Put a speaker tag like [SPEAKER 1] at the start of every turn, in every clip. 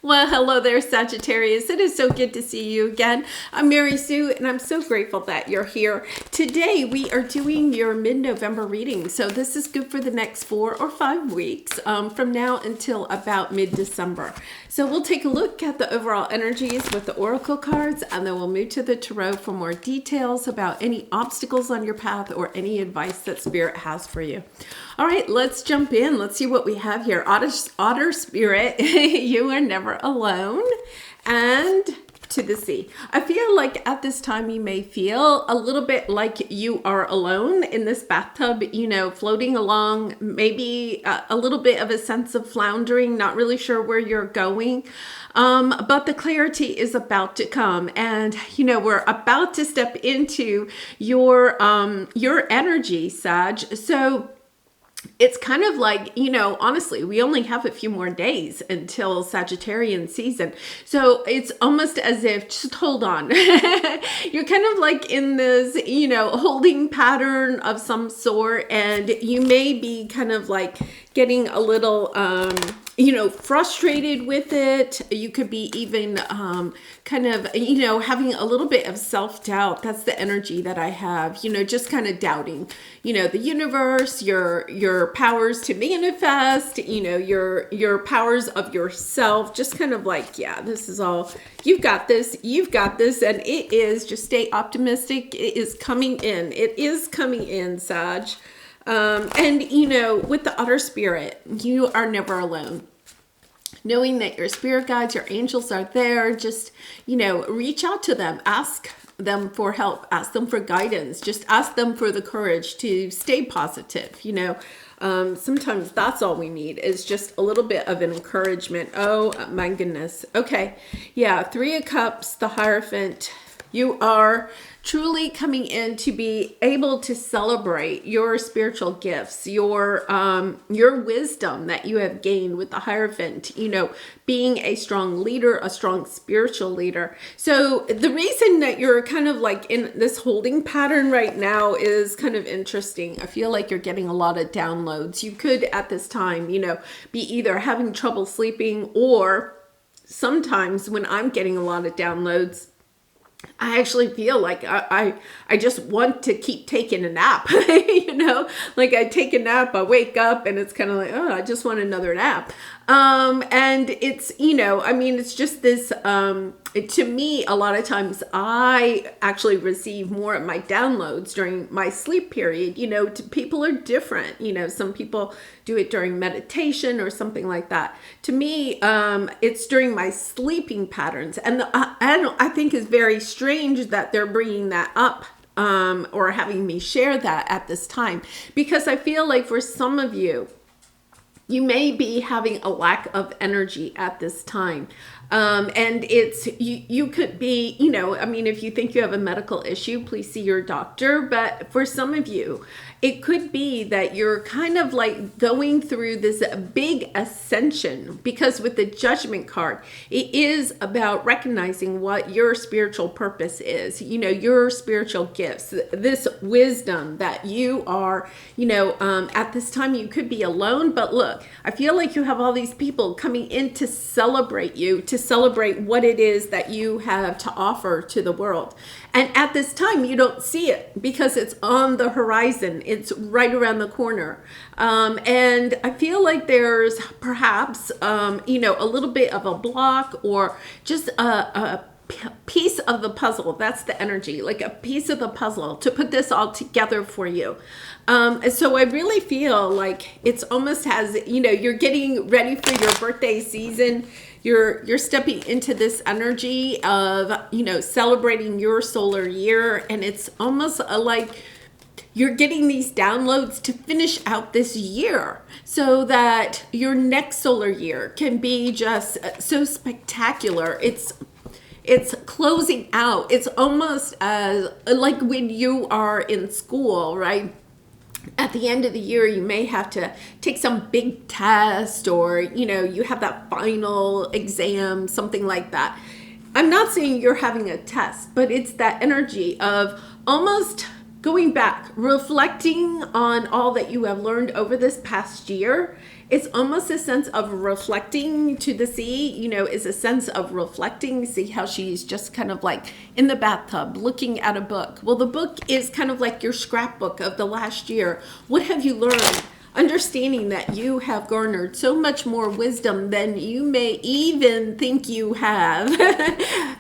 [SPEAKER 1] Well, hello there, Sagittarius. It is so good to see you again. I'm Mary Sue, and I'm so grateful that you're here. Today, we are doing your mid-November reading. So this is good for the next 4 or 5 weeks from now until about mid-December. So we'll take a look at the overall energies with the oracle cards, and then we'll move to the tarot for more details about any obstacles on your path or any advice that Spirit has for you. All right, let's jump in. Let's see what we have here. Otter Spirit, you are never alone. And to the sea. I feel like at this time you may feel a little bit like you are alone in this bathtub, floating along, maybe a little bit of a sense of floundering, not really sure where you're going. But the clarity is about to come, and we're about to step into your energy, Sag. So it's kind of like, honestly, we only have a few more days until Sagittarian season. So it's almost as if, just hold on. You're kind of like in this, holding pattern of some sort. And you may be kind of like getting a little, frustrated with it. You could be even kind of, having a little bit of self-doubt. That's the energy that I have, just kind of doubting, the universe, your powers to manifest, your powers of yourself, just kind of like, yeah, this is all, you've got this, and it is, just stay optimistic. It is coming in, Sag. And with the Otter Spirit, you are never alone. Knowing that your spirit guides, your angels are there, just, reach out to them, ask them for help, ask them for guidance, just ask them for the courage to stay positive. Sometimes that's all we need is just a little bit of an encouragement. Oh my goodness. Okay. Yeah. 3 of Cups, the Hierophant. You are truly coming in to be able to celebrate your spiritual gifts, your wisdom that you have gained with the Hierophant, being a strong leader, a strong spiritual leader. So the reason that you're kind of like in this holding pattern right now is kind of interesting. I feel like you're getting a lot of downloads. You could at this time, be either having trouble sleeping, or sometimes when I'm getting a lot of downloads, I actually feel like I just want to keep taking a nap, like I take a nap, I wake up and it's kind of like, oh, I just want another nap. And it's, it's just this, to me, a lot of times I actually receive more of my downloads during my sleep period. People are different. Some people do it during meditation or something like that. To me, it's during my sleeping patterns. And I think is very strange that they're bringing that up, or having me share that at this time, because I feel like for some of you, you may be having a lack of energy at this time. And it's, you could be, if you think you have a medical issue, please see your doctor. But for some of you, it could be that you're kind of like going through this big ascension, because with the Judgment card, it is about recognizing what your spiritual purpose is, your spiritual gifts, this wisdom that you are, at this time you could be alone. But look, I feel like you have all these people coming in to celebrate you, to celebrate what it is that you have to offer to the world. And at this time, you don't see it because it's on the horizon. It's right around the corner. And I feel like there's perhaps, a little bit of a block, or just a piece of the puzzle. That's the energy, like a piece of the puzzle to put this all together for you. So I really feel like it's almost as, you're getting ready for your birthday season. You're stepping into this energy of, celebrating your solar year. And it's almost like you're getting these downloads to finish out this year so that your next solar year can be just so spectacular. It's closing out. It's almost as like when you are in school, right? At the end of the year, you may have to take some big test, or, you have that final exam, something like that. I'm not saying you're having a test, but it's that energy of almost going back, reflecting on all that you have learned over this past year, It's almost a sense of reflecting to the sea, is a sense of reflecting. See how she's just kind of like in the bathtub looking at a book. Well, the book is kind of like your scrapbook of the last year. What have you learned? Understanding that you have garnered so much more wisdom than you may even think you have.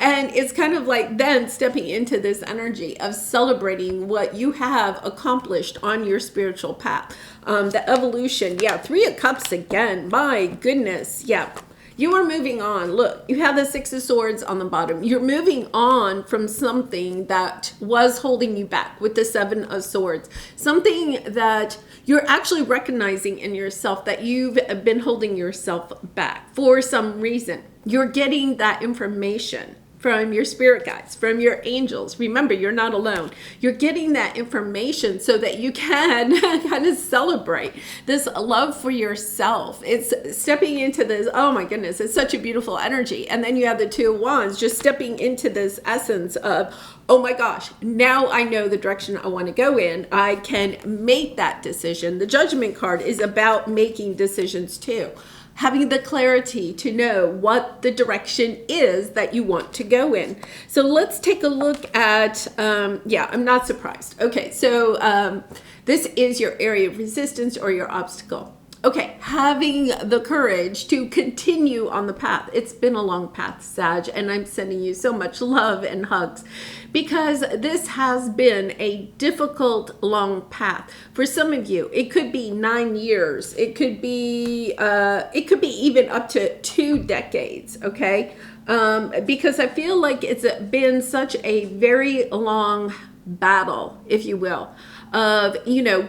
[SPEAKER 1] And it's kind of like then stepping into this energy of celebrating what you have accomplished on your spiritual path. The evolution. Yeah, 3 of Cups again. My goodness. Yeah. You are moving on. Look, you have the 6 of Swords on the bottom. You're moving on from something that was holding you back with the 7 of Swords. Something that you're actually recognizing in yourself that you've been holding yourself back for some reason. You're getting that information from your spirit guides, from your angels. Remember, you're not alone. You're getting that information so that you can kind of celebrate this love for yourself. It's stepping into this, oh my goodness, it's such a beautiful energy. And then you have the 2 of Wands just stepping into this essence of, oh my gosh, now I know the direction I want to go in. I can make that decision. The Judgment card is about making decisions too. Having the clarity to know what the direction is that you want to go in. So let's take a look at, I'm not surprised. Okay, so this is your area of resistance or your obstacle. Okay, having the courage to continue on the path. It's been a long path, Sag, and I'm sending you so much love and hugs because this has been a difficult, long path. For some of you, it could be 9 years. It could be even up to 2 decades, okay? Because I feel like it's been such a very long battle, if you will, of,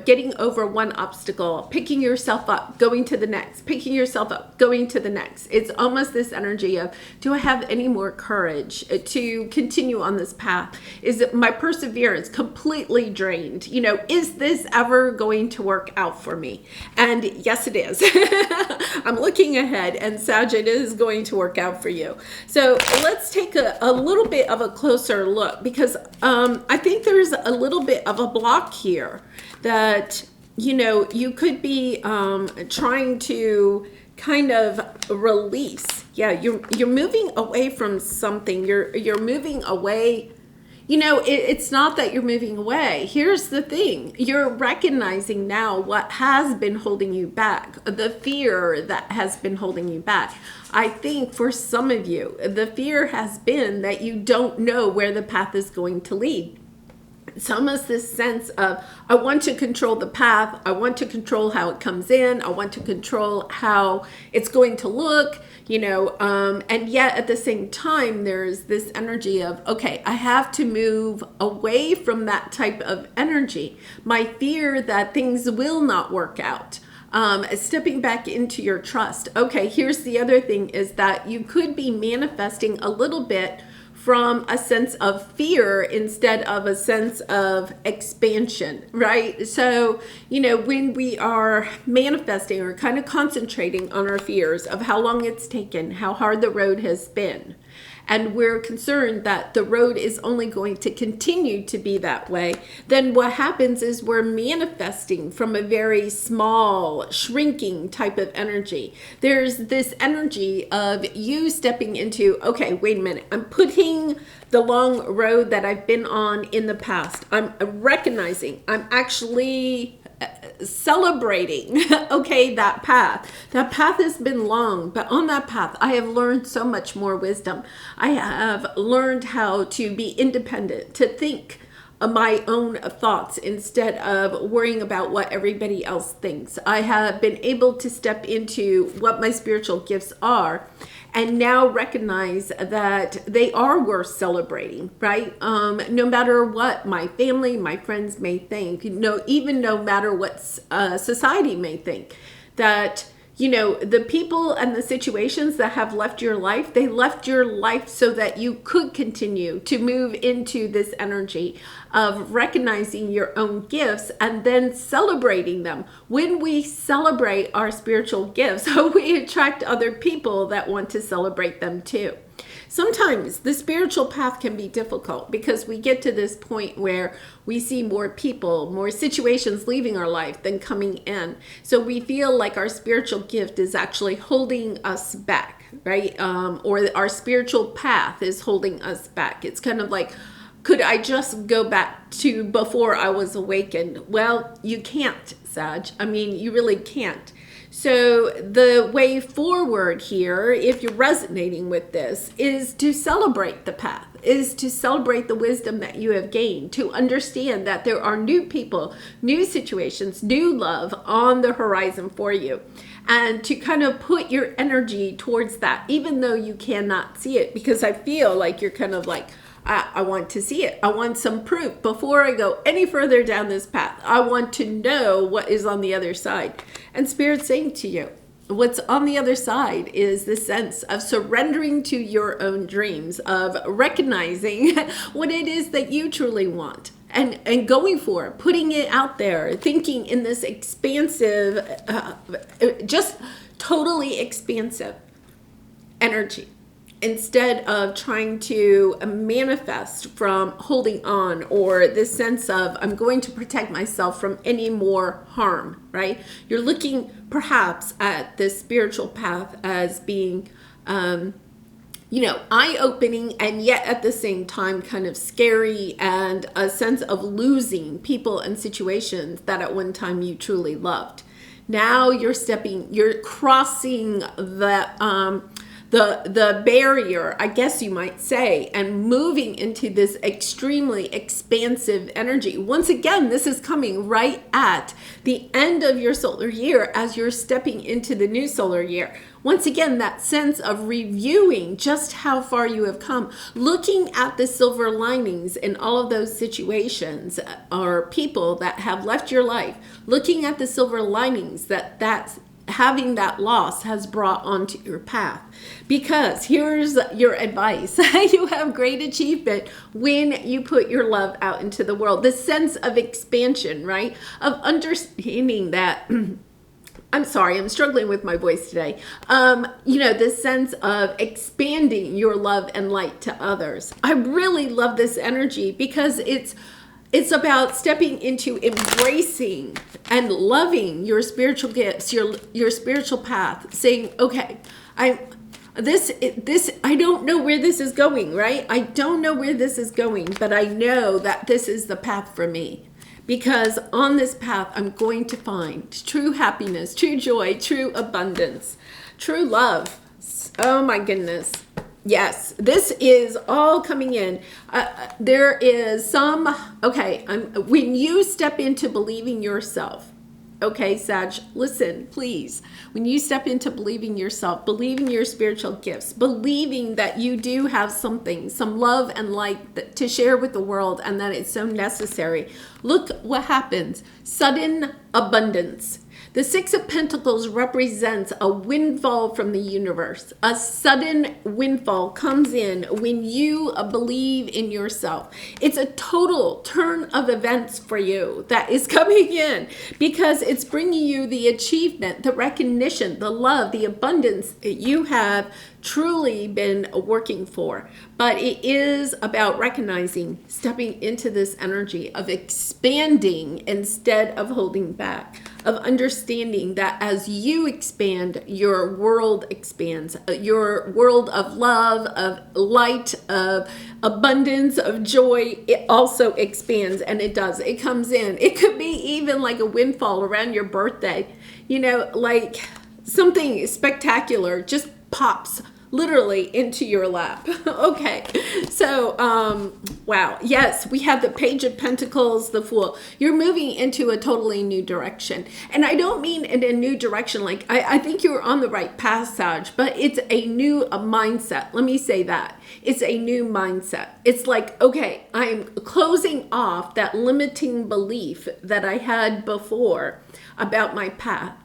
[SPEAKER 1] getting over one obstacle, picking yourself up, going to the next, picking yourself up, going to the next. It's almost this energy of, do I have any more courage to continue on this path? Is it my perseverance completely drained? Is this ever going to work out for me? And yes, it is. I'm looking ahead, and Sag, it is going to work out for you. So let's take a little bit of a closer look because I think there's a little bit of a block here that you could be trying to kind of release. Yeah, you're moving away from something. You're moving away. It's not that you're moving away. Here's the thing. You're recognizing now what has been holding you back, the fear that has been holding you back. I think for some of you, the fear has been that you don't know where the path is going to lead. It's almost this sense of, I want to control the path. I want to control how it comes in. I want to control how it's going to look, and yet at the same time, there's this energy of, okay, I have to move away from that type of energy. My fear that things will not work out. Stepping back into your trust. Okay, here's the other thing is that you could be manifesting a little bit from a sense of fear instead of a sense of expansion, right? So, when we are manifesting or kind of concentrating on our fears of how long it's taken, how hard the road has been, and we're concerned that the road is only going to continue to be that way, then what happens is we're manifesting from a very small, shrinking type of energy. There's this energy of you stepping into, okay, wait a minute, I'm putting the long road that I've been on in the past. I'm recognizing, I'm actually celebrating, okay, that path has been long, but on that path I have learned so much more wisdom. I have learned how to be independent, to think my own thoughts instead of worrying about what everybody else thinks. I have been able to step into what my spiritual gifts are and now recognize that they are worth celebrating, right? No matter what my family, my friends may think, even no matter what society may think, that the people and the situations that have left your life, they left your life so that you could continue to move into this energy of recognizing your own gifts and then celebrating them. When we celebrate our spiritual gifts, we attract other people that want to celebrate them too. sometimes the spiritual path can be difficult because we get to this point where we see more people, more situations leaving our life than coming in. So we feel like our spiritual gift is actually holding us back, right? Or our spiritual path is holding us back. It's kind of like, could I just go back to before I was awakened? Well, you can't, Sag. I mean, you really can't. So the way forward here, if you're resonating with this, is to celebrate the path, is to celebrate the wisdom that you have gained, to understand that there are new people, new situations, new love on the horizon for you. And to kind of put your energy towards that, even though you cannot see it, because I feel like you're kind of like, I want to see it. I want some proof before I go any further down this path. I want to know what is on the other side. And Spirit's saying to you, what's on the other side is the sense of surrendering to your own dreams, of recognizing what it is that you truly want. And going for it, putting it out there, thinking in this expansive, just totally expansive energy, instead of trying to manifest from holding on, or this sense of I'm going to protect myself from any more harm, right? You're looking perhaps at this spiritual path as being eye-opening, and yet at the same time kind of scary, and a sense of losing people and situations that at one time you truly loved. Now you're crossing the barrier, I guess you might say, and moving into this extremely expansive energy. Once again, this is coming right at the end of your solar year as you're stepping into the new solar year. Once again, that sense of reviewing just how far you have come, looking at the silver linings in all of those situations or people that have left your life, looking at the silver linings that's having that loss has brought onto your path. Because here's your advice. You have great achievement when you put your love out into the world. The sense of expansion, right? Of understanding that I'm sorry, I'm struggling with my voice today. This sense of expanding your love and light to others. I really love this energy because it's about stepping into embracing and loving your spiritual gifts, your spiritual path, saying, okay, I don't know where this is going, right? I don't know where this is going, but I know that this is the path for me. Because on this path, I'm going to find true happiness, true joy, true abundance, true love. Oh my goodness. Yes, this is all coming in. There is when you step into believing yourself, okay, Sag, listen, please. When you step into believing yourself, believing your spiritual gifts, believing that you do have something, some love and light to share with the world, and that it's so necessary, look what happens. Sudden abundance. The Six of Pentacles represents a windfall from the universe. A sudden windfall comes in when you believe in yourself. It's a total turn of events for you that is coming in because it's bringing you the achievement, the recognition, the love, the abundance that you have truly been working for. But it is about recognizing, stepping into this energy of expanding instead of holding back, of understanding that as you expand, your world expands. Your world of love, of light, of abundance, of joy, it also expands, and it does. It comes in. It could be even like a windfall around your birthday, like something spectacular just pops literally into your lap. Okay, so wow, yes, we have the Page of Pentacles, the Fool. You're moving into a totally new direction, and I don't mean in a new direction like I think you're on the right passage, but it's a new mindset. Let me say that it's a new mindset. It's like, okay, I'm closing off that limiting belief that I had before about my path.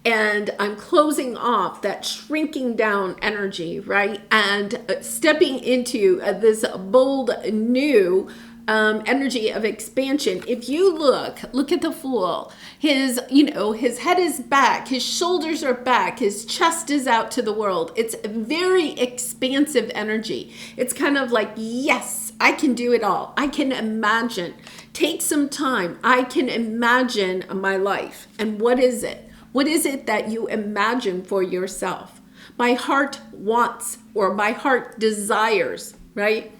[SPEAKER 1] And I'm closing off that shrinking down energy, right? And stepping into this bold new energy of expansion. If you look at the Fool. His, his head is back, his shoulders are back, his chest is out to the world. It's a very expansive energy. It's kind of like, yes, I can do it all. I can imagine. Take some time. I can imagine my life. And what is it? What is it that you imagine for yourself? My heart wants, or my heart desires, right?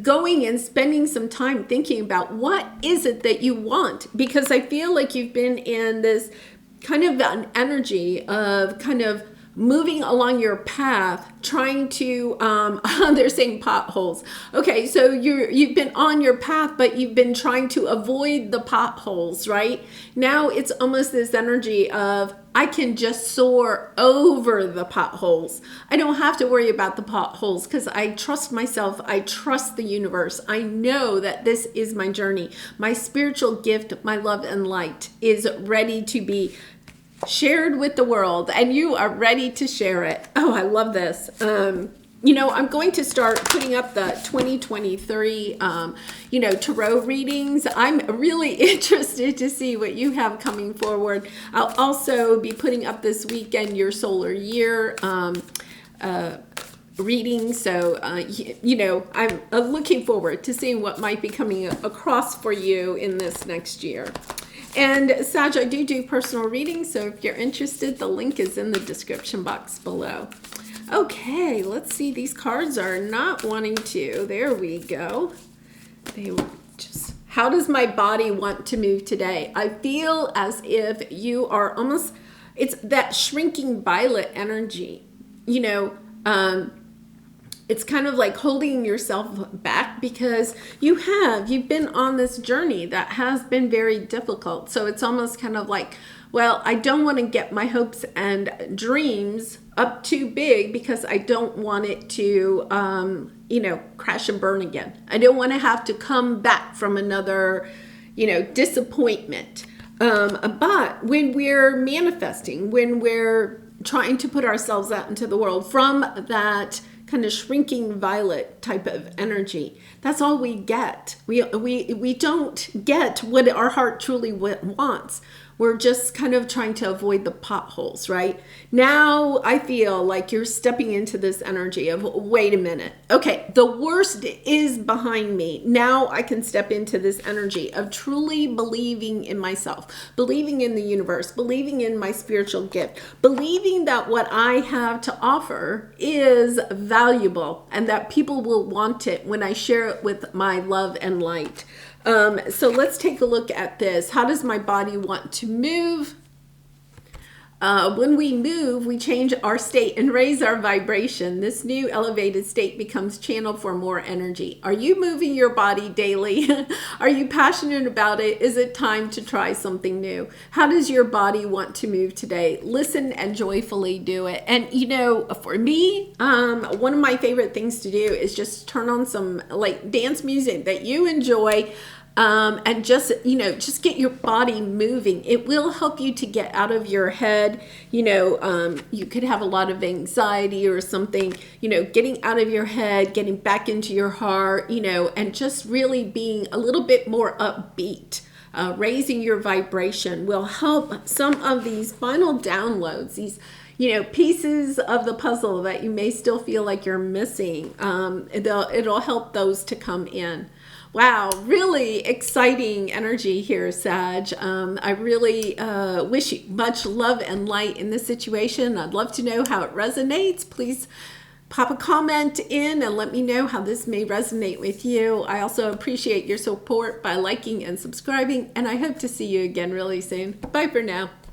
[SPEAKER 1] Going and spending some time thinking about what is it that you want, because I feel like you've been in this kind of an energy of kind of moving along your path, trying to, they're saying potholes. Okay, so you've been on your path, but you've been trying to avoid the potholes, right? Now it's almost this energy of, I can just soar over the potholes. I don't have to worry about the potholes because I trust myself. I trust the universe. I know that this is my journey. My spiritual gift, my love and light is ready to be shared with the world, and you are ready to share it. Oh, I love this. I'm going to start putting up the 2023, tarot readings. I'm really interested to see what you have coming forward. I'll also be putting up this weekend your solar year reading. So, I'm looking forward to seeing what might be coming across for you in this next year. And Sag, I do personal readings, so if you're interested, the link is in the description box below. Okay, let's see. These cards are not wanting to. There we go. How does my body want to move today? I feel as if you are almost, it's that shrinking violet energy, it's kind of like holding yourself back because you've been on this journey that has been very difficult. So it's almost kind of like, well, I don't want to get my hopes and dreams up too big because I don't want it to, crash and burn again. I don't want to have to come back from another, disappointment. But when we're manifesting, when we're trying to put ourselves out into the world from that kind of shrinking violet type of energy, that's all we get. We don't get what our heart truly wants. We're just kind of trying to avoid the potholes, right? Now I feel like you're stepping into this energy of, wait a minute. Okay, the worst is behind me. Now I can step into this energy of truly believing in myself, believing in the universe, believing in my spiritual gift, believing that what I have to offer is valuable and that people will want it when I share it with my love and light. So let's take a look at this. How does my body want to move? When we move, we change our state and raise our vibration. This new elevated state becomes channel for more energy. Are you moving your body daily? Are you passionate about it? Is it time to try something new? How does your body want to move today? Listen and joyfully do it. And for me, one of my favorite things to do is just turn on some like dance music that you enjoy. And just get your body moving. It will help you to get out of your head. You could have a lot of anxiety or something, getting out of your head, getting back into your heart, and just really being a little bit more upbeat. Raising your vibration will help some of these final downloads, these pieces of the puzzle that you may still feel like you're missing. It'll help those to come in. Wow, really exciting energy here, Sag. I really wish you much love and light in this situation. I'd love to know how it resonates. Please pop a comment in and let me know how this may resonate with you. I also appreciate your support by liking and subscribing, and I hope to see you again really soon. Bye for now.